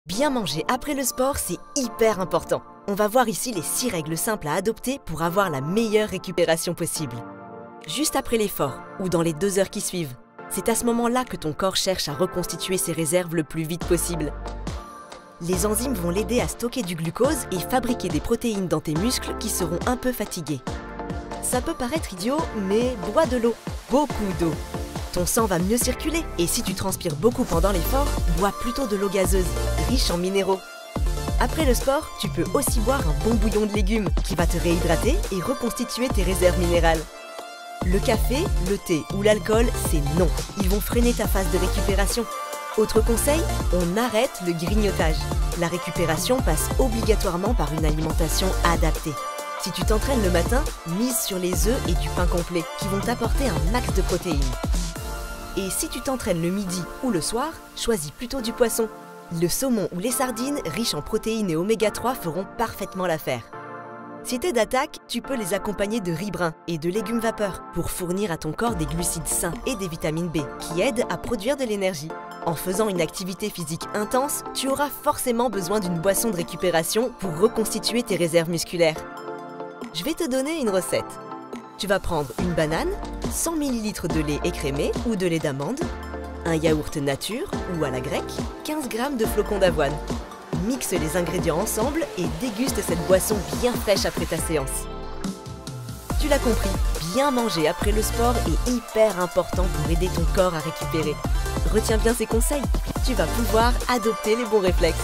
Bien manger après le sport, c'est hyper important. On va voir ici les 6 règles simples à adopter pour avoir la meilleure récupération possible. Juste après l'effort, ou dans les 2 heures qui suivent, c'est à ce moment-là que ton corps cherche à reconstituer ses réserves le plus vite possible. Les enzymes vont l'aider à stocker du glucose et fabriquer des protéines dans tes muscles qui seront un peu fatigués. Ça peut paraître idiot, mais bois de l'eau, beaucoup d'eau. Ton sang va mieux circuler et si tu transpires beaucoup pendant l'effort, bois plutôt de l'eau gazeuse, riche en minéraux. Après le sport, tu peux aussi boire un bon bouillon de légumes qui va te réhydrater et reconstituer tes réserves minérales. Le café, le thé ou l'alcool, c'est non. Ils vont freiner ta phase de récupération. Autre conseil, on arrête le grignotage. La récupération passe obligatoirement par une alimentation adaptée. Si tu t'entraînes le matin, mise sur les œufs et du pain complet qui vont t'apporter un max de protéines. Et si tu t'entraînes le midi ou le soir, choisis plutôt du poisson. Le saumon ou les sardines, riches en protéines et oméga 3, feront parfaitement l'affaire. Si t'es d'attaque, tu peux les accompagner de riz brun et de légumes vapeur pour fournir à ton corps des glucides sains et des vitamines B qui aident à produire de l'énergie. En faisant une activité physique intense, tu auras forcément besoin d'une boisson de récupération pour reconstituer tes réserves musculaires. Je vais te donner une recette. Tu vas prendre une banane, 100 ml de lait écrémé ou de lait d'amande, un yaourt nature ou à la grecque, 15 g de flocons d'avoine. Mixe les ingrédients ensemble et déguste cette boisson bien fraîche après ta séance. Tu l'as compris, bien manger après le sport est hyper important pour aider ton corps à récupérer. Retiens bien ces conseils, tu vas pouvoir adopter les bons réflexes.